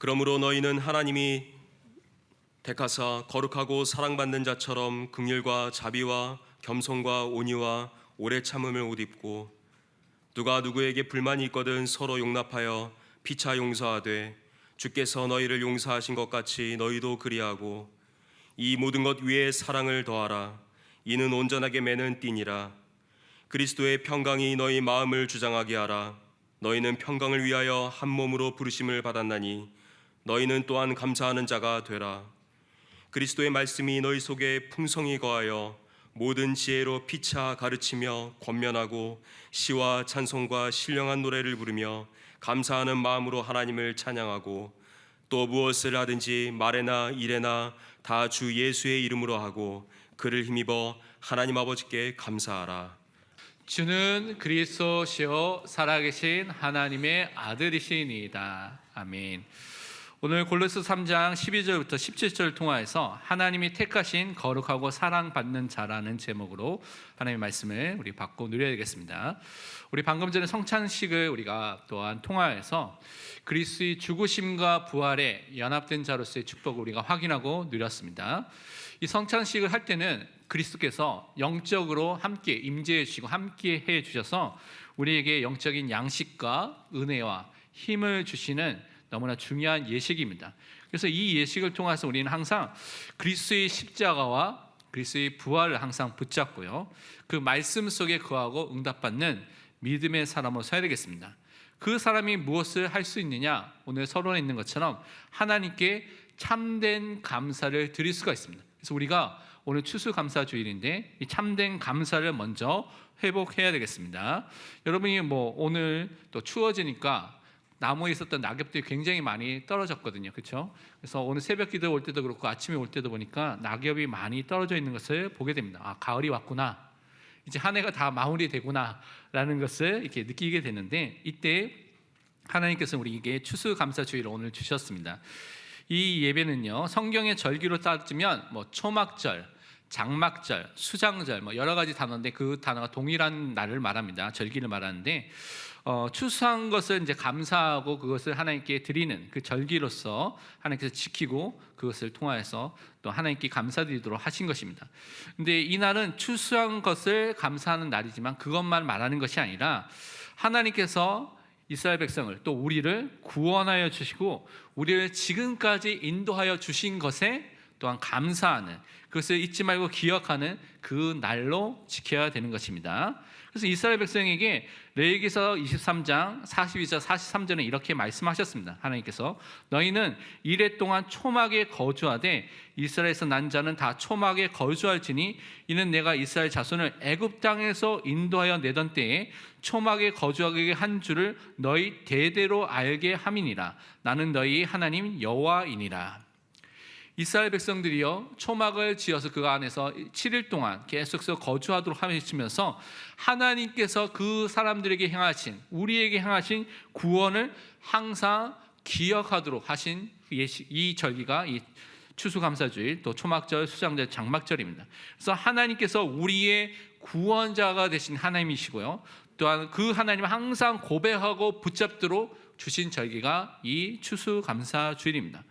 그러므로 너희는 하나님이 택하사 거룩하고 사랑받는 자처럼 긍휼과 자비와 겸손과 온유와 오래 참음을 옷 입고, 누가 누구에게 불만이 있거든 서로 용납하여 피차 용서하되 주께서 너희를 용서하신 것 같이 너희도 그리하고, 이 모든 것 위에 사랑을 더하라. 이는 온전하게 매는 띠니라. 그리스도의 평강이 너희 마음을 주장하게 하라. 너희는 평강을 위하여 한 몸으로 부르심을 받았나니 너희는 또한 감사하는 자가 되라. 그리스도의 말씀이 너희 속에 풍성히 거하여 모든 지혜로 피차 가르치며 권면하고 시와 찬송과 신령한 노래를 부르며 감사하는 마음으로 하나님을 찬양하고, 또 무엇을 하든지 말에나 일에나 다 주 예수의 이름으로 하고 그를 힘입어 하나님 아버지께 감사하라. 주는 그리스도시요 살아계신 하나님의 아들이시니이다. 아멘. 오늘 골로새 3장 12절부터 17절을 통하여서 하나님이 택하신 거룩하고 사랑받는 자라는 제목으로 하나님의 말씀을 우리 받고 누려야 되겠습니다. 우리 방금 전에 성찬식을 우리가 또한 통하여서 그리스도의 죽으심과 부활에 연합된 자로서의 축복을 우리가 확인하고 누렸습니다. 이 성찬식을 할 때는 그리스도께서 영적으로 함께 임재해 주시고 함께 해 주셔서 우리에게 영적인 양식과 은혜와 힘을 주시는 너무나 중요한 예식입니다. 그래서 이 예식을 통해서 우리는 항상 그리스도의 십자가와 그리스도의 부활을 항상 붙잡고요, 그 말씀 속에 거하고 응답받는 믿음의 사람으로 서야 되겠습니다. 그 사람이 무엇을 할 수 있느냐? 오늘 서론에 있는 것처럼 하나님께 참된 감사를 드릴 수가 있습니다. 그래서 우리가 오늘 추수감사주일인데 이 참된 감사를 먼저 회복해야 되겠습니다. 여러분이 오늘 또 추워지니까 나무에 있었던 낙엽들이 굉장히 많이 떨어졌거든요. 그렇죠? 그래서 오늘 새벽 기도 올 때도 그렇고 아침에 올 때도 보니까 낙엽이 많이 떨어져 있는 것을 보게 됩니다. 아, 가을이 왔구나. 이제 한 해가 다 마무리되구나 라는 것을 이렇게 느끼게 되는데, 이때 하나님께서 우리에게 추수감사주일을 오늘 주셨습니다. 이 예배는요, 성경의 절기로 따지면 초막절, 장막절, 수장절 여러 가지 단어인데 그 단어가 동일한 날을 말합니다. 절기를 말하는데, 추수한 것을 이제 감사하고 그것을 하나님께 드리는 그 절기로서 하나님께서 지키고 그것을 통하여서 또 하나님께 감사드리도록 하신 것입니다. 근데 이 날은 추수한 것을 감사하는 날이지만 그것만 말하는 것이 아니라 하나님께서 이스라엘 백성을 또 우리를 구원하여 주시고 우리를 지금까지 인도하여 주신 것에 또한 감사하는, 그것을 잊지 말고 기억하는 그 날로 지켜야 되는 것입니다. 그래서 이스라엘 백성에게 레위기서 23장 42절 43절은 이렇게 말씀하셨습니다. 하나님께서 너희는 이레 동안 초막에 거주하되 이스라엘에서 난 자는 다 초막에 거주할지니 이는 내가 이스라엘 자손을 애굽 땅에서 인도하여 내던 때에 초막에 거주하게 한 줄을 너희 대대로 알게 함이니라. 나는 너희 하나님 여호와이니라. 이스라엘 백성들이요, 초막을 지어서 그 안에서 7일 동안 계속해서 거주하도록 하시면서 하나님께서 그 사람들에게 행하신, 우리에게 행하신 구원을 항상 기억하도록 하신 이 절기가 이 추수감사주일, 또 초막절, 수장절, 장막절입니다. 그래서 하나님께서 우리의 구원자가 되신 하나님이시고요, 또한 그 하나님을 항상 고백하고 붙잡도록 주신 절기가 이 추수감사주일입니다.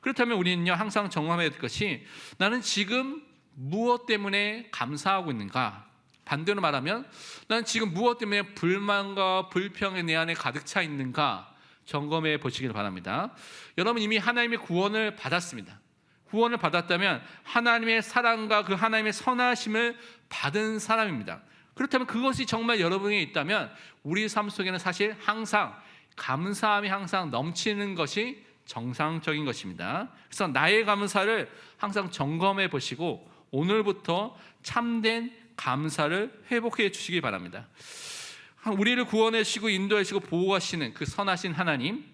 그렇다면 우리는요, 항상 점검해야 될 것이 나는 지금 무엇 때문에 감사하고 있는가? 반대로 말하면 나는 지금 무엇 때문에 불만과 불평이 내 안에 가득 차 있는가? 점검해 보시길 바랍니다. 여러분 이미 하나님의 구원을 받았습니다. 구원을 받았다면 하나님의 사랑과 그 하나님의 선하심을 받은 사람입니다. 그렇다면 그것이 정말 여러분에 있다면 우리 삶 속에는 사실 항상 감사함이 항상 넘치는 것이 정상적인 것입니다. 그래서 나의 감사를 항상 점검해 보시고 오늘부터 참된 감사를 회복해 주시기 바랍니다. 우리를 구원해 주시고 인도해 주시고 보호하시는 그 선하신 하나님,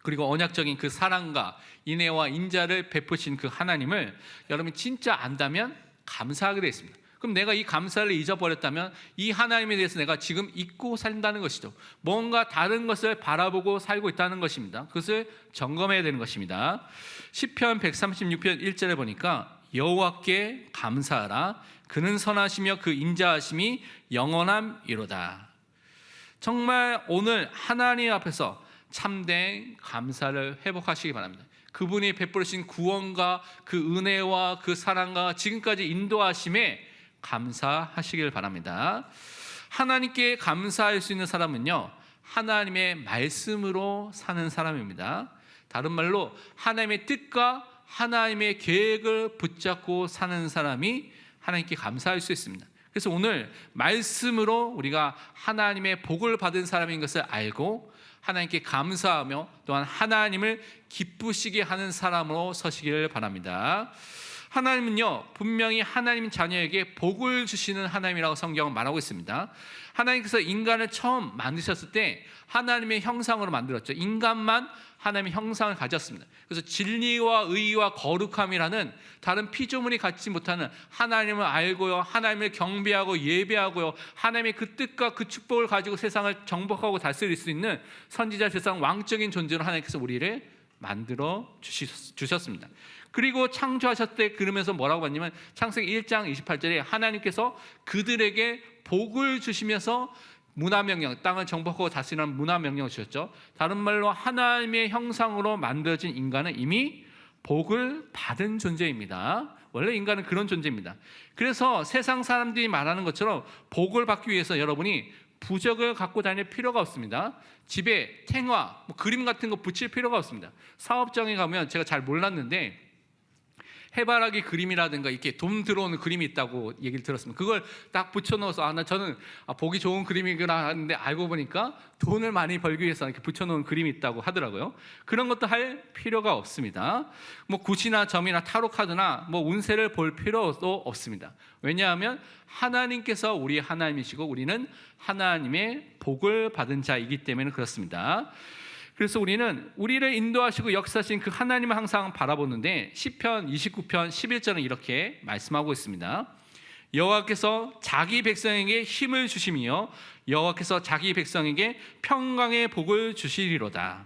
그리고 언약적인 그 사랑과 인애와 인자를 베푸신 그 하나님을 여러분이 진짜 안다면 감사하게 되어 있습니다. 그럼 내가 이 감사를 잊어버렸다면 이 하나님에 대해서 내가 지금 잊고 산다는 것이죠. 뭔가 다른 것을 바라보고 살고 있다는 것입니다. 그것을 점검해야 되는 것입니다. 시편 136편 1절에 보니까 여호와께 감사하라. 그는 선하시며 그 인자하심이 영원함이로다. 정말 오늘 하나님 앞에서 참된 감사를 회복하시기 바랍니다. 그분이 베풀으신 구원과 그 은혜와 그 사랑과 지금까지 인도하심에 감사하시길 바랍니다. 하나님께 감사할 수 있는 사람은요, 하나님의 말씀으로 사는 사람입니다. 다른 말로 하나님의 뜻과 하나님의 계획을 붙잡고 사는 사람이 하나님께 감사할 수 있습니다. 그래서 오늘 말씀으로 우리가 하나님의 복을 받은 사람인 것을 알고 하나님께 감사하며 또한 하나님을 기쁘시게 하는 사람으로 서시기를 바랍니다. 하나님은요, 분명히 하나님 자녀에게 복을 주시는 하나님이라고 성경은 말하고 있습니다. 하나님께서 인간을 처음 만드셨을 때 하나님의 형상으로 만들었죠. 인간만 하나님의 형상을 가졌습니다. 그래서 진리와 의와 거룩함이라는 다른 피조물이 갖지 못하는 하나님을 알고요, 하나님을 경배하고 예배하고요, 하나님의 그 뜻과 그 축복을 가지고 세상을 정복하고 다스릴 수 있는 선지자 세상 왕적인 존재로 하나님께서 우리를 만들어 주셨습니다. 그리고 창조하셨을 때 그러면서 뭐라고 했냐면 창세기 1장 28절에 하나님께서 그들에게 복을 주시면서 문화명령, 땅을 정복하고 다스리는 문화명령을 주셨죠. 다른 말로 하나님의 형상으로 만들어진 인간은 이미 복을 받은 존재입니다. 원래 인간은 그런 존재입니다. 그래서 세상 사람들이 말하는 것처럼 복을 받기 위해서 여러분이 부적을 갖고 다닐 필요가 없습니다. 집에 탱화, 그림 같은 거 붙일 필요가 없습니다. 사업장에 가면 제가 잘 몰랐는데 해바라기 그림이라든가 이렇게 돈 들어오는 그림이 있다고 얘기를 들었습니다. 그걸 딱 붙여넣어서 저는 보기 좋은 그림이구나 하는데 알고 보니까 돈을 많이 벌기 위해서 이렇게 붙여놓은 그림이 있다고 하더라고요. 그런 것도 할 필요가 없습니다. 굿이나 점이나 타로 카드나 운세를 볼 필요도 없습니다. 왜냐하면 하나님께서 우리 하나님이시고 우리는 하나님의 복을 받은 자이기 때문에 그렇습니다. 그래서 우리는 우리를 인도하시고 역사하신 그 하나님을 항상 바라보는데 시편 29편 11절은 이렇게 말씀하고 있습니다. 여호와께서 자기 백성에게 힘을 주시며 여호와께서 자기 백성에게 평강의 복을 주시리로다.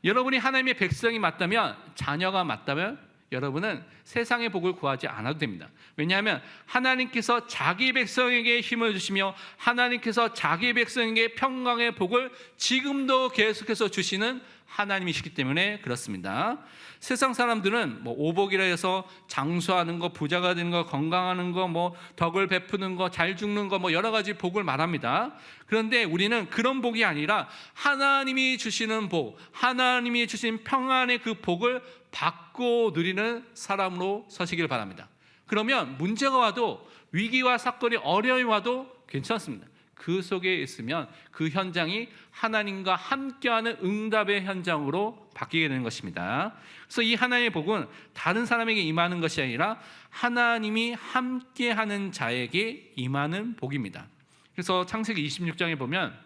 여러분이 하나님의 백성이 맞다면, 자녀가 맞다면 여러분은 세상의 복을 구하지 않아도 됩니다. 왜냐하면 하나님께서 자기 백성에게 힘을 주시며 하나님께서 자기 백성에게 평강의 복을 지금도 계속해서 주시는 하나님이시기 때문에 그렇습니다. 세상 사람들은 오복이라 해서 장수하는 거, 부자가 되는 거, 건강하는 거, 덕을 베푸는 거, 잘 죽는 거, 여러 가지 복을 말합니다. 그런데 우리는 그런 복이 아니라 하나님이 주시는 복, 하나님이 주신 평안의 그 복을 받고 누리는 사람으로 서시길 바랍니다. 그러면 문제가 와도, 위기와 사건이 어려움이 와도 괜찮습니다. 그 속에 있으면 그 현장이 하나님과 함께하는 응답의 현장으로 바뀌게 되는 것입니다. 그래서 이 하나님의 복은 다른 사람에게 임하는 것이 아니라 하나님이 함께하는 자에게 임하는 복입니다. 그래서 창세기 26장에 보면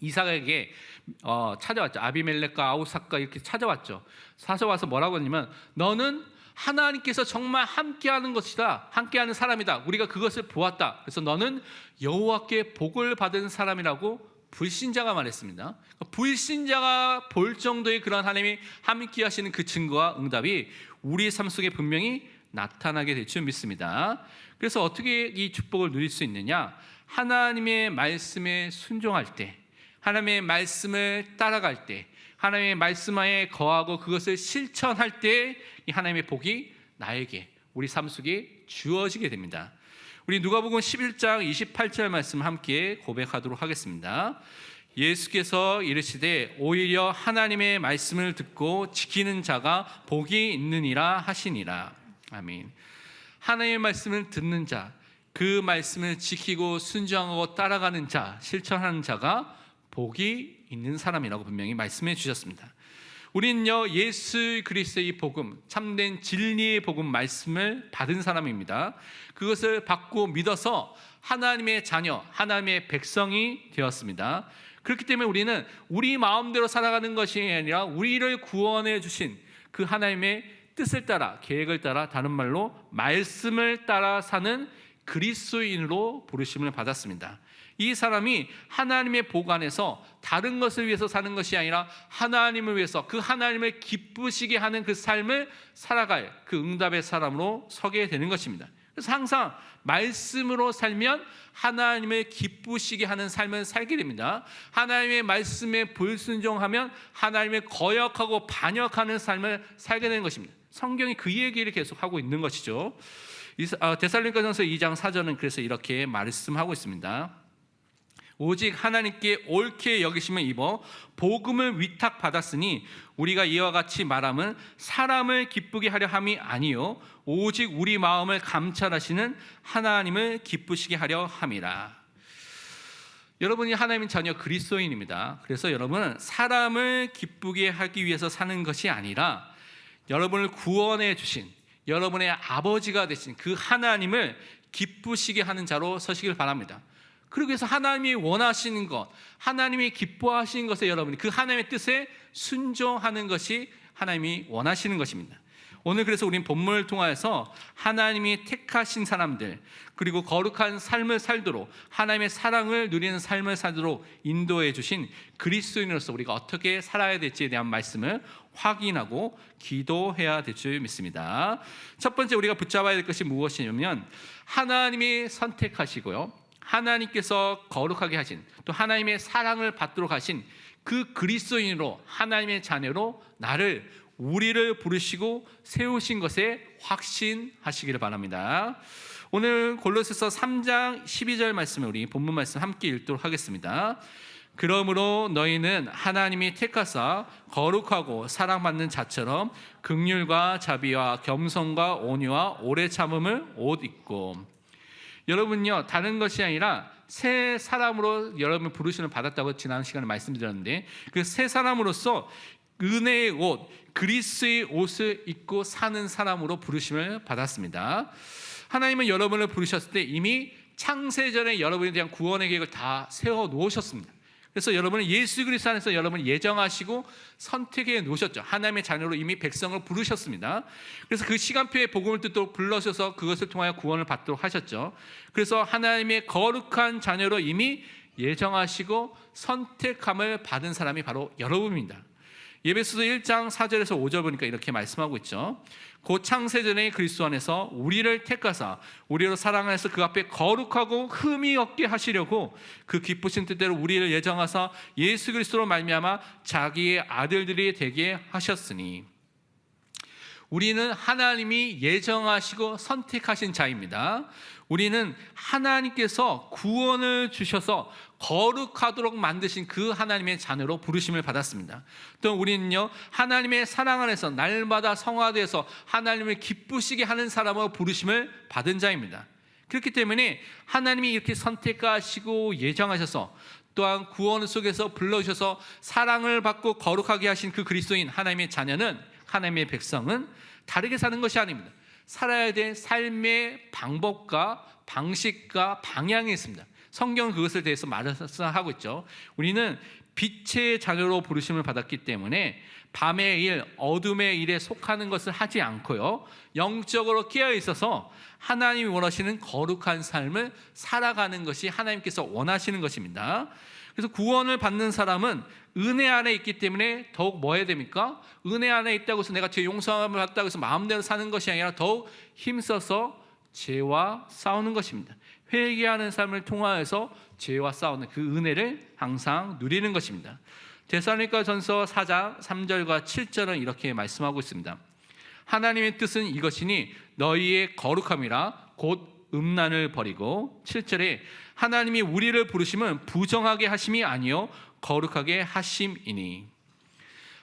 이삭에게 찾아왔죠. 아비멜렉과 아우삭과 이렇게 찾아왔죠. 찾아와서 뭐라고 했냐면 너는 하나님께서 정말 함께하는 것이다, 함께하는 사람이다, 우리가 그것을 보았다. 그래서 너는 여호와께 복을 받은 사람이라고 불신자가 말했습니다. 불신자가 볼 정도의 그런 하나님이 함께 하시는 그 증거와 응답이 우리의 삶 속에 분명히 나타나게 될 줄 믿습니다. 그래서 어떻게 이 축복을 누릴 수 있느냐? 하나님의 말씀에 순종할 때, 하나님의 말씀을 따라갈 때, 하나님의 말씀하에 거하고 그것을 실천할 때 이 하나님의 복이 나에게, 우리 삶 속에 주어지게 됩니다. 우리 누가복음 11장 28절 말씀 함께 고백하도록 하겠습니다. 예수께서 이르시되 오히려 하나님의 말씀을 듣고 지키는 자가 복이 있느니라 하시니라. 아멘. 하나님의 말씀을 듣는 자, 그 말씀을 지키고 순종하고 따라가는 자, 실천하는 자가 복이 있는 사람이라고 분명히 말씀해 주셨습니다. 우리는요, 예수 그리스도의 복음, 참된 진리의 복음 말씀을 받은 사람입니다. 그것을 받고 믿어서 하나님의 자녀, 하나님의 백성이 되었습니다. 그렇기 때문에 우리는 우리 마음대로 살아가는 것이 아니라 우리를 구원해 주신 그 하나님의 뜻을 따라, 계획을 따라, 다른 말로 말씀을 따라 사는 그리스도인으로 부르심을 받았습니다. 이 사람이 하나님의 복 안에서 다른 것을 위해서 사는 것이 아니라 하나님을 위해서, 그 하나님을 기쁘시게 하는 그 삶을 살아갈 그 응답의 사람으로 서게 되는 것입니다. 그래서 항상 말씀으로 살면 하나님을 기쁘시게 하는 삶을 살게 됩니다. 하나님의 말씀에 불순종하면 하나님을 거역하고 반역하는 삶을 살게 되는 것입니다. 성경이 그 얘기를 계속하고 있는 것이죠. 데살로니가전서 2장 4절은 그래서 이렇게 말씀하고 있습니다. 오직 하나님께 옳게 여기심을 입어 복음을 위탁받았으니 우리가 이와 같이 말함은 사람을 기쁘게 하려 함이 아니요 오직 우리 마음을 감찰하시는 하나님을 기쁘시게 하려 함이라. 여러분이 하나님의 자녀 그리스도인입니다. 그래서 여러분은 사람을 기쁘게 하기 위해서 사는 것이 아니라 여러분을 구원해 주신 여러분의 아버지가 되신 그 하나님을 기쁘시게 하는 자로 서시길 바랍니다. 그러기 위해서 하나님이 원하시는 것, 하나님이 기뻐하시는 것에 여러분이 그 하나님의 뜻에 순종하는 것이 하나님이 원하시는 것입니다. 오늘 그래서 우리는 본문을 통하여서 하나님이 택하신 사람들 그리고 거룩한 삶을 살도록 하나님의 사랑을 누리는 삶을 살도록 인도해 주신 그리스도인으로서 우리가 어떻게 살아야 될지에 대한 말씀을 확인하고 기도해야 될 줄 믿습니다. 첫 번째 우리가 붙잡아야 될 것이 무엇이냐면 하나님이 선택하시고요 하나님께서 거룩하게 하신 또 하나님의 사랑을 받도록 하신 그 그리스도인으로 하나님의 자녀로 우리를 부르시고 세우신 것에 확신하시기를 바랍니다. 오늘 골로새서 3장 12절 말씀을 우리 본문 말씀 함께 읽도록 하겠습니다. 그러므로 너희는 하나님이 택하사 거룩하고 사랑받는 자처럼 긍휼과 자비와 겸손과 온유와 오래 참음을 옷 입고. 여러분요 다른 것이 아니라 새 사람으로 여러분 부르심을 받았다고 지난 시간에 말씀드렸는데 그 새 사람으로서 은혜의 옷 그리스의 옷을 입고 사는 사람으로 부르심을 받았습니다. 하나님은 여러분을 부르셨을 때 이미 창세전에 여러분에 대한 구원의 계획을 다 세워 놓으셨습니다. 그래서 여러분은 예수 그리스도 안에서 여러분을 예정하시고 선택해 놓으셨죠. 하나님의 자녀로 이미 백성을 부르셨습니다. 그래서 그 시간표에 복음을 듣도록 불러셔서 그것을 통하여 구원을 받도록 하셨죠. 그래서 하나님의 거룩한 자녀로 이미 예정하시고 선택함을 받은 사람이 바로 여러분입니다. 예배소서 1장 4절에서 5절 보니까 이렇게 말씀하고 있죠. 곧 창세전에 그리스도 안에서 우리를 택하사 우리로 사랑하여서 그 앞에 거룩하고 흠이 없게 하시려고 그 기쁘신 뜻대로 우리를 예정하사 예수 그리스도로 말미암아 자기의 아들들이 되게 하셨으니. 우리는 하나님이 예정하시고 선택하신 자입니다. 우리는 하나님께서 구원을 주셔서 거룩하도록 만드신 그 하나님의 자녀로 부르심을 받았습니다. 또 우리는요 하나님의 사랑 안에서 날마다 성화되어서 하나님을 기쁘시게 하는 사람으로 부르심을 받은 자입니다. 그렇기 때문에 하나님이 이렇게 선택하시고 예정하셔서 또한 구원 속에서 불러주셔서 사랑을 받고 거룩하게 하신 그 그리스도인 하나님의 자녀는 하나님의 백성은 다르게 사는 것이 아닙니다. 살아야 될 삶의 방법과 방식과 방향이 있습니다. 성경은 그것에 대해서 말하고 있죠. 우리는 빛의 자녀로 부르심을 받았기 때문에 밤의 일, 어둠의 일에 속하는 것을 하지 않고요 영적으로 깨어 있어서 하나님이 원하시는 거룩한 삶을 살아가는 것이 하나님께서 원하시는 것입니다. 그래서 구원을 받는 사람은 은혜 안에 있기 때문에 더욱 뭐 해야 됩니까? 은혜 안에 있다고 해서 내가 죄 용서함을 받다고 해서 마음대로 사는 것이 아니라 더욱 힘써서 죄와 싸우는 것입니다. 회개하는 삶을 통하여서 죄와 싸우는 그 은혜를 항상 누리는 것입니다. 데살로니가전서 4장 3절과 7절은 이렇게 말씀하고 있습니다. 하나님의 뜻은 이것이니 너희의 거룩함이라 곧 음란을 버리고. 7절에 하나님이 우리를 부르심은 부정하게 하심이 아니요 거룩하게 하심이니.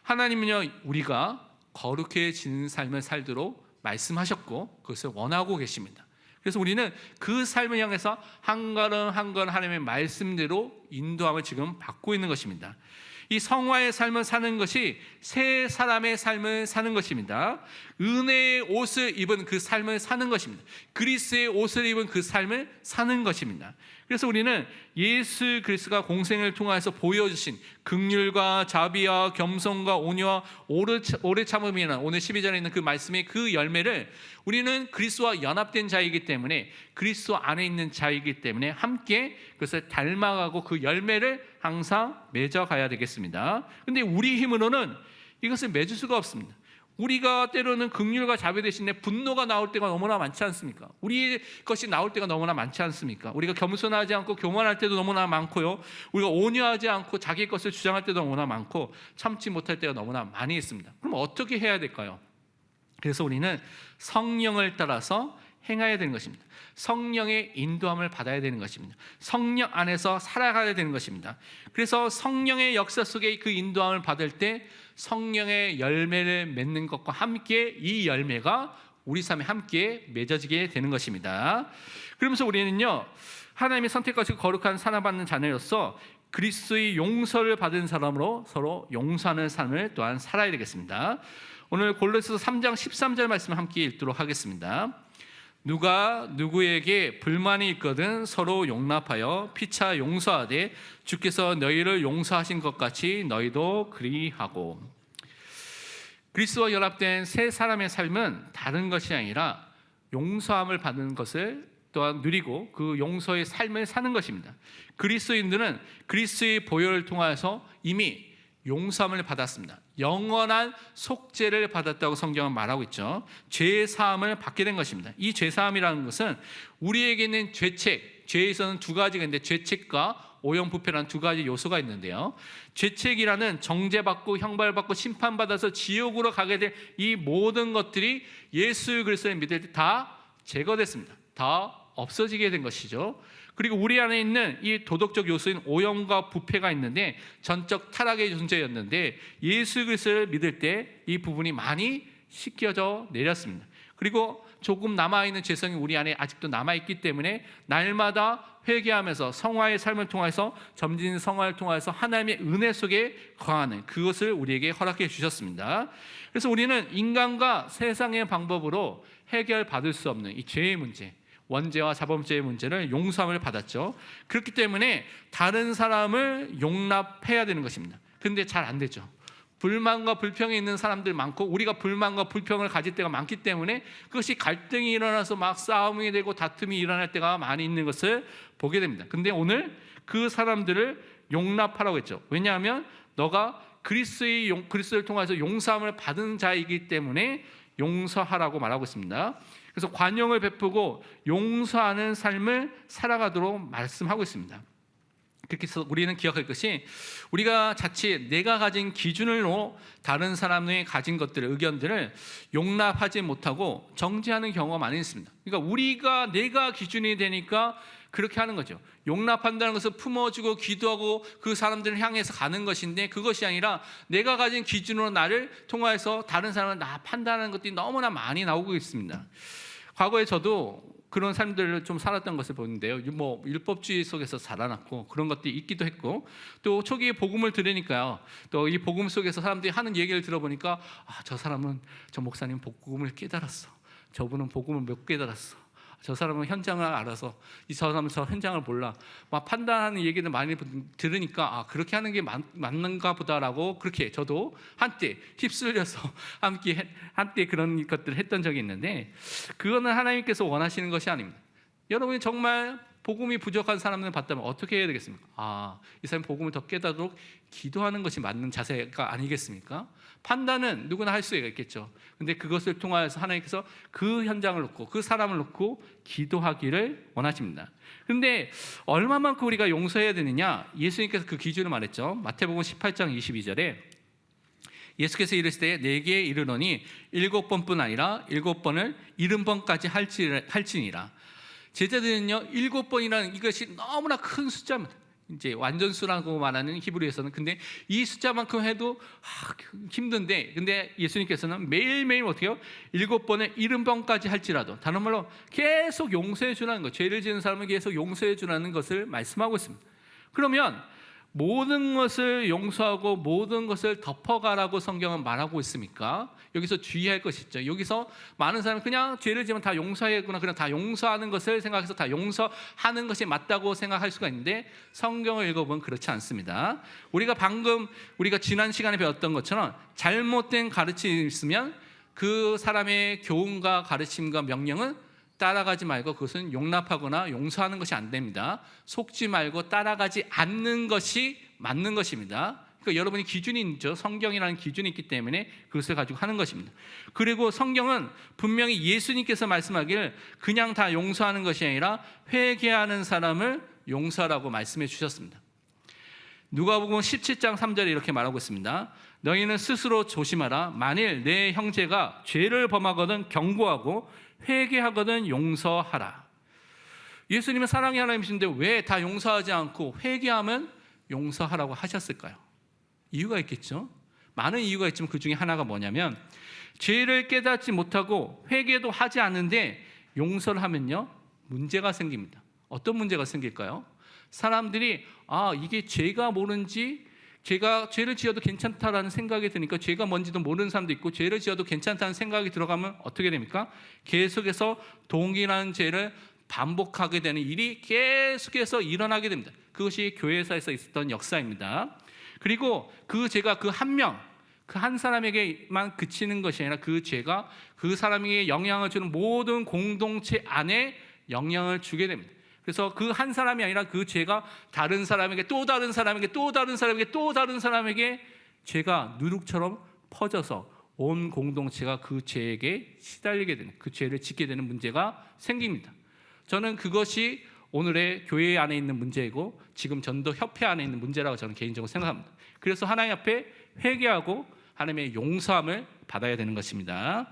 하나님은요 우리가 거룩해지는 삶을 살도록 말씀하셨고 그것을 원하고 계십니다. 그래서 우리는 그 삶을 향해서 한 걸음 한 걸음 하나님의 말씀대로 인도함을 지금 받고 있는 것입니다. 이 성화의 삶을 사는 것이 새 사람의 삶을 사는 것입니다. 은혜의 옷을 입은 그 삶을 사는 것입니다. 그리스의 옷을 입은 그 삶을 사는 것입니다. 그래서 우리는 예수 그리스도가 공생을 통해서 보여주신 긍휼과 자비와 겸손과 온유와 오래 참음이라는 오늘 12절에 있는 그 말씀의 그 열매를 우리는 그리스도와 연합된 자이기 때문에 그리스도 안에 있는 자이기 때문에 함께 그것을 닮아가고 그 열매를 항상 맺어가야 되겠습니다. 그런데 우리 힘으로는 이것을 맺을 수가 없습니다. 우리가 때로는 긍휼과 자비 대신에 분노가 나올 때가 너무나 많지 않습니까? 우리의 것이 나올 때가 너무나 많지 않습니까? 우리가 겸손하지 않고 교만할 때도 너무나 많고요. 우리가 온유하지 않고 자기 것을 주장할 때도 너무나 많고 참지 못할 때가 너무나 많이 있습니다. 그럼 어떻게 해야 될까요? 그래서 우리는 성령을 따라서 행해야 되는 것입니다. 성령의 인도함을 받아야 되는 것입니다. 성령 안에서 살아가야 되는 것입니다. 그래서 성령의 역사 속에 그 인도함을 받을 때 성령의 열매를 맺는 것과 함께 이 열매가 우리 삶에 함께 맺어지게 되는 것입니다. 그러면서 우리는요, 하나님의 선택하시고 거룩한 사랑받는 자녀로서 그리스도의 용서를 받은 사람으로 서로 용서하는 삶을 또한 살아야 되겠습니다. 오늘 골로새서 3장 13절 말씀을 함께 읽도록 하겠습니다. 누가 누구에게 불만이 있거든 서로 용납하여 피차 용서하되 주께서 너희를 용서하신 것 같이 너희도 그리하고. 그리스도와 연합된 새 사람의 삶은 다른 것이 아니라 용서함을 받는 것을 또한 누리고 그 용서의 삶을 사는 것입니다. 그리스도인들은 그리스도의 보혈을 통하여서 이미 용서함을 받았습니다. 영원한 속죄를 받았다고 성경은 말하고 있죠. 죄 사함을 받게 된 것입니다. 이 죄 사함이라는 것은 우리에게는 죄책, 죄에서는 두 가지가 있는데 죄책과 오염부패라는 두 가지 요소가 있는데요. 죄책이라는 정죄받고 형벌받고 심판받아서 지옥으로 가게 될 이 모든 것들이 예수 그리스도를 믿을 때 다 제거됐습니다. 다 없어지게 된 것이죠. 그리고 우리 안에 있는 이 도덕적 요소인 오염과 부패가 있는데 전적 타락의 존재였는데 예수 그리스도를 믿을 때 이 부분이 많이 씻겨져 내렸습니다. 그리고 조금 남아있는 죄성이 우리 안에 아직도 남아있기 때문에 날마다 회개하면서 성화의 삶을 통해서 점진 성화를 통해서 하나님의 은혜 속에 거하는 그것을 우리에게 허락해 주셨습니다. 그래서 우리는 인간과 세상의 방법으로 해결받을 수 없는 이 죄의 문제, 원죄와 자범죄의 문제를 용서함을 받았죠. 그렇기 때문에 다른 사람을 용납해야 되는 것입니다. 그런데 잘 안 되죠. 불만과 불평이 있는 사람들 많고 우리가 불만과 불평을 가질 때가 많기 때문에 그것이 갈등이 일어나서 막 싸움이 되고 다툼이 일어날 때가 많이 있는 것을 보게 됩니다. 근데 오늘 그 사람들을 용납하라고 했죠. 왜냐하면 너가 그리스도를 통해서 용서함을 받은 자이기 때문에 용서하라고 말하고 있습니다. 그래서 관용을 베푸고 용서하는 삶을 살아가도록 말씀하고 있습니다. 그렇게 해서 우리는 기억할 것이 우리가 자칫 내가 가진 기준으로 다른 사람이 가진 것들을 의견들을 용납하지 못하고 정죄하는 경우가 많이 있습니다. 그러니까 내가 기준이 되니까 그렇게 하는 거죠. 용납한다는 것은 품어주고 기도하고 그 사람들을 향해서 가는 것인데 그것이 아니라 내가 가진 기준으로 나를 통하여서 다른 사람을 나 판단하는 것들이 너무나 많이 나오고 있습니다. 과거에 저도 그런 삶들을 좀 살았던 것을 보는데요. 뭐 율법주의 속에서 자라났고 그런 것들이 있기도 했고 또 초기에 복음을 들으니까요. 또 이 복음 속에서 사람들이 하는 얘기를 들어보니까 저 목사님 복음을 깨달았어. 저분은 복음을 못 깨달았어. 저 사람은 현장을 알아서 저 사람은 저 현장을 몰라. 막 판단하는 얘기를 많이 들으니까 그렇게 하는 게 맞는가 보다라고 그렇게 저도 한때 휩쓸려서 한때 그런 것들을 했던 적이 있는데 그거는 하나님께서 원하시는 것이 아닙니다. 여러분이 정말 복음이 부족한 사람을 봤다면 어떻게 해야 되겠습니까? 이 사람이 복음을 더 깨닫도록 기도하는 것이 맞는 자세가 아니겠습니까? 판단은 누구나 할 수가 있겠죠. 근데 그것을 통하여서 하나님께서 그 현장을 놓고 그 사람을 놓고 기도하기를 원하십니다. 그런데 얼마만큼 우리가 용서해야 되느냐? 예수님께서 그 기준을 말했죠. 마태복음 18장 22절에 예수께서 이르시되 내게 이르노니 7번뿐 아니라 7번을 70번까지 할지니라. 제자들은요 7번이라는 이것이 너무나 큰 숫자입니다. 이제 완전수라고 말하는 히브리에서는 근데 이 숫자만큼 해도 힘든데 근데 예수님께서는 매일매일 어떻게 해요? 7번에 70번까지 할지라도 다른 말로 계속 용서해 주라는 것, 죄를 지은 사람을 계속 용서해 주라는 것을 말씀하고 있습니다. 그러면 모든 것을 용서하고 모든 것을 덮어가라고 성경은 말하고 있습니까? 여기서 주의할 것이 있죠. 여기서 많은 사람은 그냥 죄를 지으면 다 용서하겠구나, 그냥 다 용서하는 것을 생각해서 다 용서하는 것이 맞다고 생각할 수가 있는데 성경을 읽어보면 그렇지 않습니다. 우리가 지난 시간에 배웠던 것처럼 잘못된 가르침이 있으면 그 사람의 교훈과 가르침과 명령은 따라가지 말고 그것은 용납하거나 용서하는 것이 안 됩니다. 속지 말고 따라가지 않는 것이 맞는 것입니다. 그러니까 여러분이 기준이 있죠. 성경이라는 기준이 있기 때문에 그것을 가지고 하는 것입니다. 그리고 성경은 분명히 예수님께서 말씀하기를 그냥 다 용서하는 것이 아니라 회개하는 사람을 용서하라고 말씀해 주셨습니다. 누가복음 17장 3절에 이렇게 말하고 있습니다. 너희는 스스로 조심하라. 만일 내 형제가 죄를 범하거든 경고하고 회개하거든 용서하라. 예수님은 사랑의 하나님이신데 왜 다 용서하지 않고 회개하면 용서하라고 하셨을까요? 이유가 있겠죠. 많은 이유가 있지만 그 중에 하나가 뭐냐면 죄를 깨닫지 못하고 회개도 하지 않는데 용서를 하면요 문제가 생깁니다. 어떤 문제가 생길까요? 사람들이 이게 죄가 뭔지, 제가 죄를 지어도 괜찮다라는 생각이 드니까 죄가 뭔지도 모르는 사람도 있고, 죄를 지어도 괜찮다는 생각이 들어가면 어떻게 됩니까? 계속해서 동일한 죄를 반복하게 되는 일이 계속해서 일어나게 됩니다. 그것이 교회사에서 있었던 역사입니다. 그리고 그 죄가 그 한 명, 그 한 사람에게만 그치는 것이 아니라 그 죄가 그 사람에게 영향을 주는 모든 공동체 안에 영향을 주게 됩니다. 그래서 그 한 사람이 아니라 그 죄가 다른 사람에게 또 다른 사람에게 또 다른 사람에게 또 다른 사람에게 죄가 누룩처럼 퍼져서 온 공동체가 그 죄에게 시달리게 되는, 그 죄를 짓게 되는 문제가 생깁니다. 저는 그것이 오늘의 교회 안에 있는 문제이고 지금 전도 협회 안에 있는 문제라고 저는 개인적으로 생각합니다. 그래서 하나님 앞에 회개하고 하나님의 용서함을 받아야 되는 것입니다.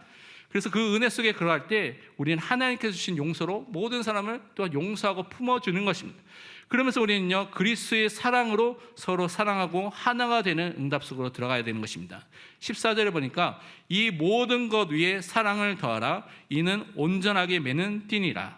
그래서 그 은혜 속에 들어갈 때 우리는 하나님께서 주신 용서로 모든 사람을 또한 용서하고 품어주는 것입니다. 그러면서 우리는요 그리스도의 사랑으로 서로 사랑하고 하나가 되는 응답 속으로 들어가야 되는 것입니다. 14절에 보니까 이 모든 것 위에 사랑을 더하라. 이는 온전하게 매는 띠니라.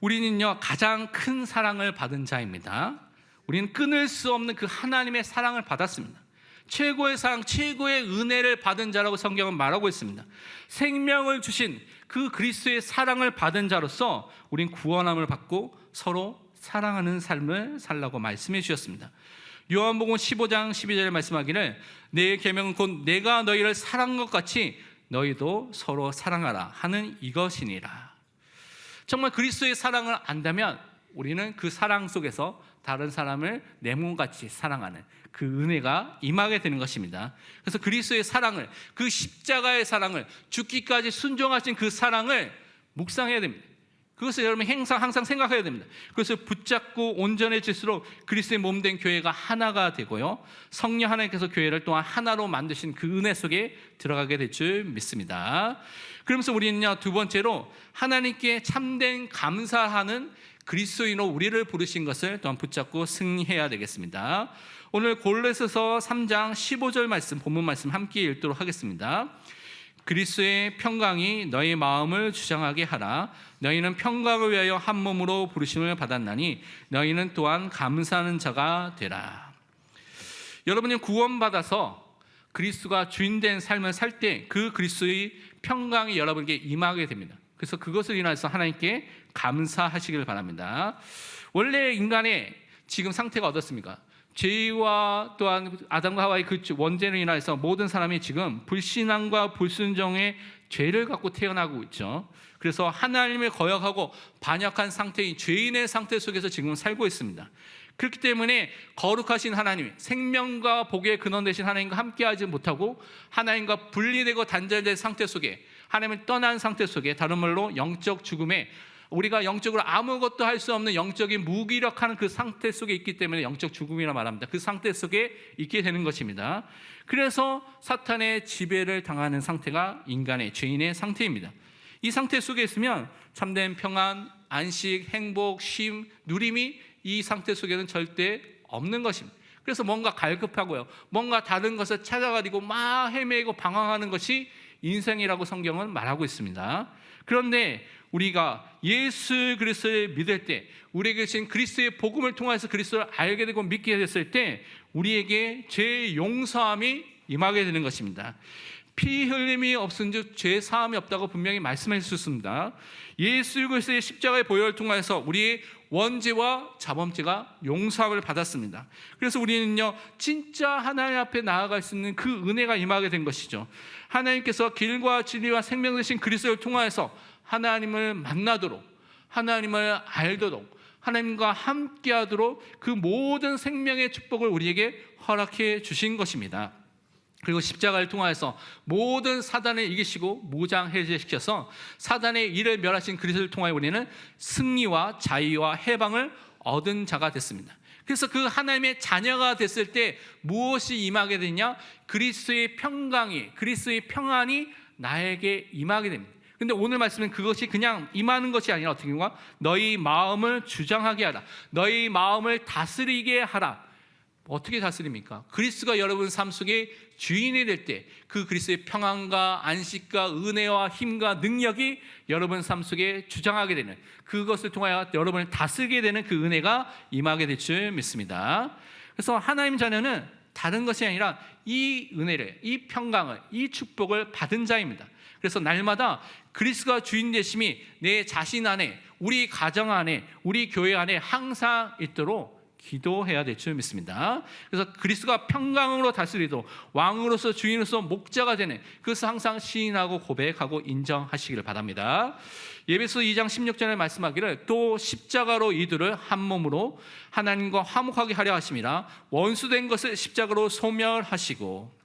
우리는요 가장 큰 사랑을 받은 자입니다. 우리는 끊을 수 없는 그 하나님의 사랑을 받았습니다. 최고의 사랑, 최고의 은혜를 받은 자라고 성경은 말하고 있습니다. 생명을 주신 그 그리스도의 사랑을 받은 자로서 우린 구원함을 받고 서로 사랑하는 삶을 살라고 말씀해 주셨습니다. 요한복음 15장 12절에 말씀하기를 내 계명은 곧 내가 너희를 사랑한 것 같이 너희도 서로 사랑하라 하는 이것이니라. 정말 그리스도의 사랑을 안다면 우리는 그 사랑 속에서 다른 사람을 내 몸같이 사랑하는 그 은혜가 임하게 되는 것입니다. 그래서 그리스도의 사랑을, 그 십자가의 사랑을, 죽기까지 순종하신 그 사랑을 묵상해야 됩니다. 그것을 여러분 항상 생각해야 됩니다. 그것을 붙잡고 온전해질수록 그리스도의 몸된 교회가 하나가 되고요, 성령 하나님께서 교회를 또한 하나로 만드신 그 은혜 속에 들어가게 될 줄 믿습니다. 그러면서 우리는요 두 번째로 하나님께 참된 감사하는 그리스도인으로 우리를 부르신 것을 또한 붙잡고 승리해야 되겠습니다. 오늘 골로새서 3장 15절 말씀, 본문 말씀 함께 읽도록 하겠습니다. 그리스도의 평강이 너희 마음을 주장하게 하라. 너희는 평강을 위하여 한 몸으로 부르심을 받았나니 너희는 또한 감사하는 자가 되라. 여러분이 구원받아서 그리스도가 주인된 삶을 살 때 그 그리스도의 평강이 여러분에게 임하게 됩니다. 그래서 그것을 인해서 하나님께 감사하시길 바랍니다. 원래 인간의 지금 상태가 어떻습니까? 죄와 또한 아담과 하와의 그 원죄로 인해서 모든 사람이 지금 불신앙과 불순종의 죄를 갖고 태어나고 있죠. 그래서 하나님을 거역하고 반역한 상태인 죄인의 상태 속에서 지금 살고 있습니다. 그렇기 때문에 거룩하신 하나님, 생명과 복의 근원 되신 하나님과 함께하지 못하고 하나님과 분리되고 단절된 상태 속에, 하나님을 떠난 상태 속에, 다른 말로 영적 죽음에, 우리가 영적으로 아무것도 할 수 없는 영적인 무기력한 그 상태 속에 있기 때문에 영적 죽음이라 말합니다. 그 상태 속에 있게 되는 것입니다. 그래서 사탄의 지배를 당하는 상태가 인간의, 죄인의 상태입니다. 이 상태 속에 있으면 참된 평안, 안식, 행복, 쉼, 누림이 이 상태 속에는 절대 없는 것입니다. 그래서 뭔가 갈급하고요, 뭔가 다른 것을 찾아가지고 막 헤매고 방황하는 것이 인생이라고 성경은 말하고 있습니다. 그런데 우리가 예수 그리스도를 믿을 때, 우리에게 주신 그리스도의 복음을 통해서 그리스도를 알게 되고 믿게 됐을 때 우리에게 죄 용서함이 임하게 되는 것입니다. 피 흘림이 없은즉 죄 사함이 없다고 분명히 말씀해 주셨습니다. 예수 그리스도의 십자가의 보혈을 통해서 우리의 원죄와 자범죄가 용서함을 받았습니다. 그래서 우리는요 진짜 하나님 앞에 나아갈 수 있는 그 은혜가 임하게 된 것이죠. 하나님께서 길과 진리와 생명 되신 그리스도를 통하여서 하나님을 만나도록, 하나님을 알도록, 하나님과 함께하도록 그 모든 생명의 축복을 우리에게 허락해 주신 것입니다. 그리고 십자가를 통하여서 모든 사단을 이기시고 무장해제시켜서 사단의 일을 멸하신 그리스도를 통하여 우리는 승리와 자유와 해방을 얻은 자가 됐습니다. 그래서 그 하나님의 자녀가 됐을 때 무엇이 임하게 되냐? 그리스도의 평강이, 그리스도의 평안이 나에게 임하게 됩니다. 근데 오늘 말씀은 그것이 그냥 임하는 것이 아니라 어떻게 된가? 너희 마음을 주장하게 하라. 너희 마음을 다스리게 하라. 어떻게 다스립니까? 그리스도가 여러분 삶 속에 주인이 될 때 그 그리스도의 평안과 안식과 은혜와 힘과 능력이 여러분 삶 속에 주장하게 되는, 그것을 통하여 여러분을 다스리게 되는 그 은혜가 임하게 될 줄 믿습니다. 그래서 하나님 자녀는 다른 것이 아니라 이 은혜를, 이 평강을, 이 축복을 받은 자입니다. 그래서 날마다 그리스도가 주인 되심이 내 자신 안에, 우리 가정 안에, 우리 교회 안에 항상 있도록 기도해야 될 줄 믿습니다. 그래서 그리스도가 평강으로 다스리도록 왕으로서 주인으로서 목자가 되는, 그것을 항상 시인하고 고백하고 인정하시기를 바랍니다. 예배서 2장 16절에 말씀하기를 또 십자가로 이들을 한 몸으로 하나님과 화목하게 하려 하심이라 원수된 것을 십자가로 소멸하시고,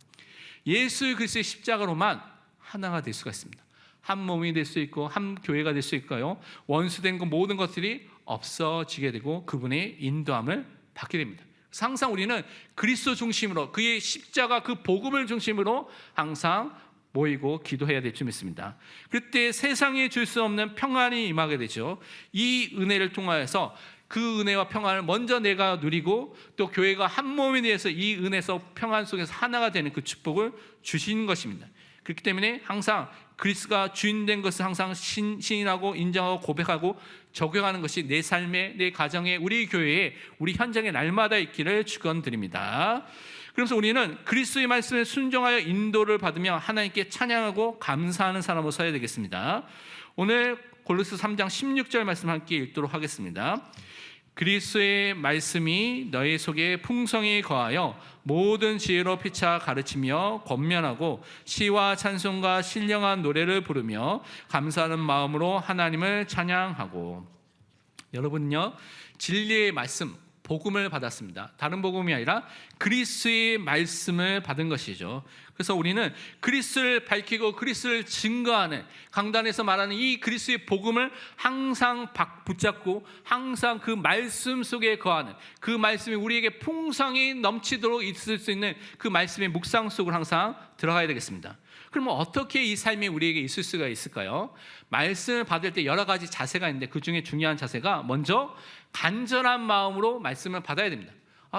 예수 그리스도의 십자가로만 하나가 될 수가 있습니다. 한 몸이 될 수 있고 한 교회가 될 수 있고요. 원수된 것 모든 것들이 없어지게 되고 그분의 인도함을 받게 됩니다. 항상 우리는 그리스도 중심으로, 그의 십자가 그 복음을 중심으로 항상 모이고 기도해야 될 줄 믿습니다. 그때 세상에 줄 수 없는 평안이 임하게 되죠. 이 은혜를 통하여서 그 은혜와 평안을 먼저 내가 누리고 또 교회가 한 몸이 되어서 이 은혜에서 평안 속에서 하나가 되는 그 축복을 주신 것입니다. 그렇기 때문에 항상 그리스도가 주인된 것을 항상 시인하고 인정하고 고백하고 적용하는 것이 내 삶에, 내 가정에, 우리 교회에, 우리 현장에 날마다 있기를 축원드립니다. 그래서 우리는 그리스도의 말씀에 순종하여 인도를 받으며 하나님께 찬양하고 감사하는 사람으로 서야 되겠습니다. 오늘 골로새 3장 16절 말씀 함께 읽도록 하겠습니다. 그리스도의 말씀이 너희 속에 풍성히 거하여 모든 지혜로 피차 가르치며 권면하고 시와 찬송과 신령한 노래를 부르며 감사하는 마음으로 하나님을 찬양하고. 여러분요, 진리의 말씀, 복음을 받았습니다. 다른 복음이 아니라 그리스도의 말씀을 받은 것이죠. 그래서 우리는 그리스도를 밝히고 그리스도를 증거하는, 강단에서 말하는 이 그리스도의 복음을 항상 붙잡고 항상 그 말씀 속에 거하는, 그 말씀이 우리에게 풍성히 넘치도록 있을 수 있는 그 말씀의 묵상 속으로 항상 들어가야 되겠습니다. 그러면 어떻게 이 삶이 우리에게 있을 수가 있을까요? 말씀을 받을 때 여러 가지 자세가 있는데 그 중에 중요한 자세가 먼저 간절한 마음으로 말씀을 받아야 됩니다.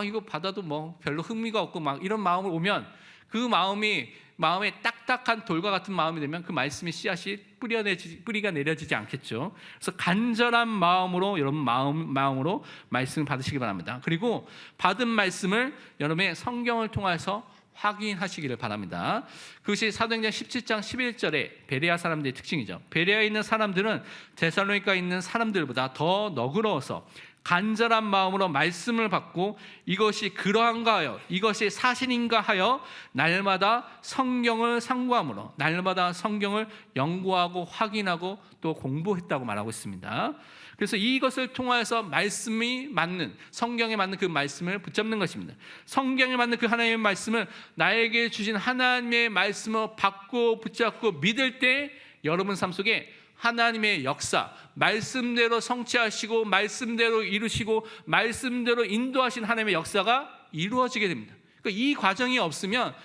이거 받아도 뭐 별로 흥미가 없고 막 이런 마음을 오면, 그 마음에 딱딱한 돌과 같은 마음이 되면 그 말씀의 씨앗이 뿌리가 내려지지 않겠죠. 그래서 간절한 마음으로, 여러분 마음으로 말씀을 받으시기 바랍니다. 그리고 받은 말씀을 여러분의 성경을 통해서 확인하시기를 바랍니다. 그것이 사도행전 17장 11절에 베레아 사람들의 특징이죠. 베레아에 있는 사람들은 데살로니가에 있는 사람들보다 더 너그러워서 간절한 마음으로 말씀을 받고 이것이 그러한가 하여, 이것이 사실인가 하여 날마다 성경을 상고함으로, 날마다 성경을 연구하고 확인하고 또 공부했다고 말하고 있습니다. 그래서 이것을 통하여서 말씀이 맞는, 성경에 맞는 그 말씀을 붙잡는 것입니다. 성경에 맞는 그 하나님의 말씀을 나에게 주신 하나님의 말씀을 받고 붙잡고 믿을 때 여러분 삶 속에 하나님의 역사, 말씀대로 성취하시고 말씀대로 이루시고 말씀대로 인도하신 하나님의 역사가 이루어지게 됩니다. 그러니까 이 과정이 없으면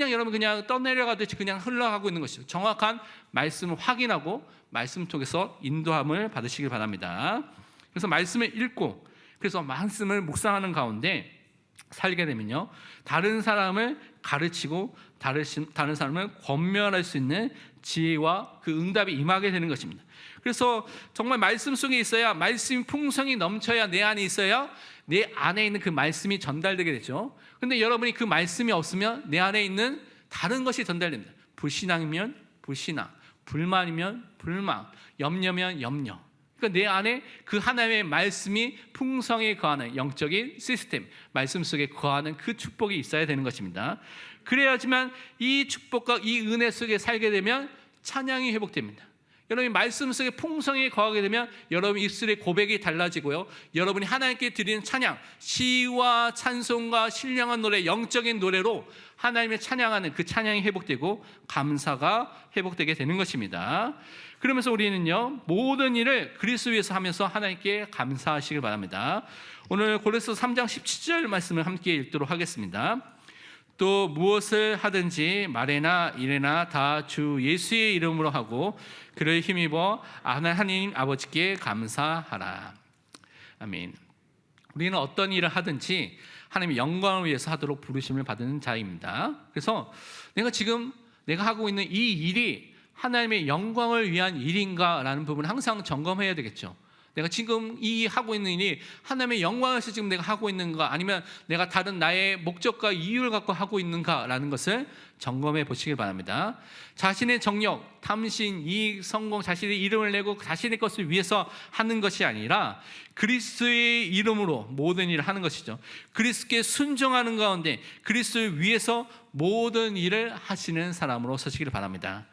여러분 그냥 떠내려가듯이 그냥 흘러가고 있는 것이죠. 정확한 말씀을 확인하고 말씀 통해서 인도함을 받으시길 바랍니다. 그래서 말씀을 읽고, 그래서 말씀을 묵상하는 가운데 살게 되면요, 다른 사람을 가르치고 다른 사람을 권면할 수 있는 지혜와 그 응답이 임하게 되는 것입니다. 그래서 정말 말씀 속에 있어야, 말씀이 풍성히 넘쳐야, 내 안에 있어야 내 안에 있는 그 말씀이 전달되게 되죠. 그런데 여러분이 그 말씀이 없으면 내 안에 있는 다른 것이 전달됩니다. 불신앙이면 불신앙, 불만이면 불만, 염려면 염려. 그러니까 내 안에 그 하나님의 말씀이 풍성히 거하는 영적인 시스템, 말씀 속에 거하는 그 축복이 있어야 되는 것입니다. 그래야지만 이 축복과 이 은혜 속에 살게 되면 찬양이 회복됩니다. 여러분이 말씀 속에 풍성히 거하게 되면 여러분 입술의 고백이 달라지고요, 여러분이 하나님께 드리는 찬양, 시와 찬송과 신령한 노래, 영적인 노래로 하나님을 찬양하는 그 찬양이 회복되고 감사가 회복되게 되는 것입니다. 그러면서 우리는요, 모든 일을 그리스도 위해서 하면서 하나님께 감사하시길 바랍니다. 오늘 골로새 3장 17절 말씀을 함께 읽도록 하겠습니다. 또 무엇을 하든지 말에나 일에나 다 주 예수의 이름으로 하고 그를 힘입어 하나님 아버지께 감사하라. 아멘. 우리는 어떤 일을 하든지 하나님의 영광을 위해서 하도록 부르심을 받은 자입니다. 그래서 내가 하고 있는 이 일이 하나님의 영광을 위한 일인가 라는 부분을 항상 점검해야 되겠죠. 내가 지금 이 하고 있는 일이 하나님의 영광을 위해서 지금 내가 하고 있는가, 아니면 내가 다른 나의 목적과 이유를 갖고 하고 있는가라는 것을 점검해 보시길 바랍니다. 자신의 정력, 탐심, 이익, 성공, 자신의 이름을 내고 자신의 것을 위해서 하는 것이 아니라 그리스도의 이름으로 모든 일을 하는 것이죠. 그리스도께 순종하는 가운데 그리스도를 위해서 모든 일을 하시는 사람으로 서시기를 바랍니다.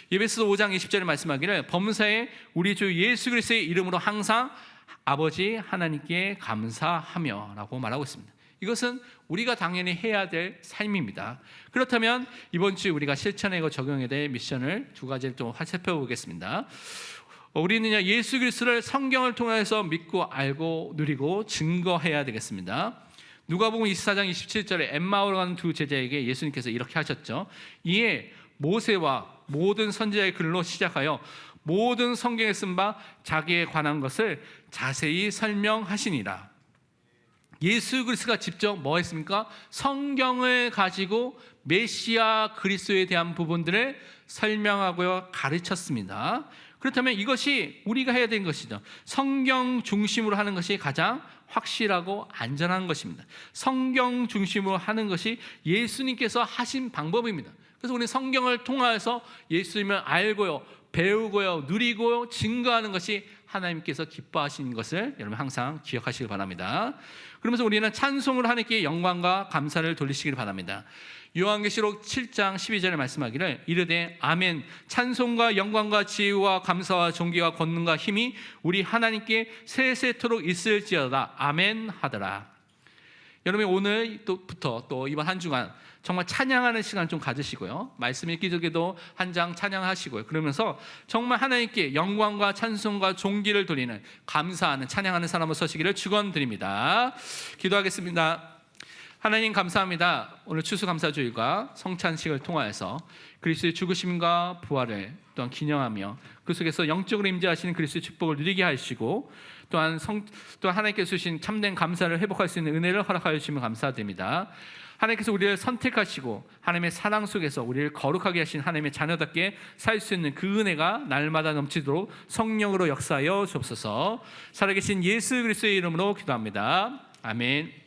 에베소서 5장 20절에 말씀하기를 범사에 우리 주 예수 그리스도의 이름으로 항상 아버지 하나님께 감사하며 라고 말하고 있습니다. 이것은 우리가 당연히 해야 될 삶입니다. 그렇다면 이번 주 우리가 실천하고 적용해야 될 미션을 두 가지를 좀 살펴보겠습니다. 우리는요, 예수 그리스도를 성경을 통해서 믿고 알고 누리고 증거해야 되겠습니다. 누가복음 24장 27절에 엠마오로 가는 두 제자에게 예수님께서 이렇게 하셨죠. 이에 모세와 모든 선지자의 글로 시작하여 모든 성경에 쓴 바 자기에 관한 것을 자세히 설명하시니라. 예수 그리스도가 직접 뭐 했습니까? 성경을 가지고 메시아 그리스도에 대한 부분들을 설명하고 가르쳤습니다. 그렇다면 이것이 우리가 해야 되는 것이죠. 성경 중심으로 하는 것이 가장 확실하고 안전한 것입니다. 성경 중심으로 하는 것이 예수님께서 하신 방법입니다. 그래서 우리 성경을 통해서 예수님을 알고요, 배우고요, 누리고요, 증거하는 것이 하나님께서 기뻐하시는 것을 여러분 항상 기억하시길 바랍니다. 그러면서 우리는 찬송을 하나님께 영광과 감사를 돌리시길 바랍니다. 요한계시록 7장 12절에 말씀하기를 이르되 아멘, 찬송과 영광과 지혜와 감사와 존귀와 권능과 힘이 우리 하나님께 세세토록 있을지어다 아멘 하더라. 여러분 오늘부터 또 이번 한 주간 정말 찬양하는 시간 좀 가지시고요, 말씀 읽기 전에도 한 장 찬양하시고요, 그러면서 정말 하나님께 영광과 찬송과 존귀를 돌리는 감사하는 찬양하는 사람으로 서시기를 축원드립니다. 기도하겠습니다. 하나님 감사합니다. 오늘 추수감사주일과 성찬식을 통하여서 그리스도의 죽으심과 부활을 또한 기념하며 그 속에서 영적으로 임재하시는 그리스도의 축복을 누리게 하시고 또한 하나님께서 주신 참된 감사를 회복할 수 있는 은혜를 허락하여 주시면 감사드립니다. 하나님께서 우리를 선택하시고 하나님의 사랑 속에서 우리를 거룩하게 하신 하나님의 자녀답게 살 수 있는 그 은혜가 날마다 넘치도록 성령으로 역사하여 주옵소서. 살아계신 예수 그리스도의 이름으로 기도합니다. 아멘.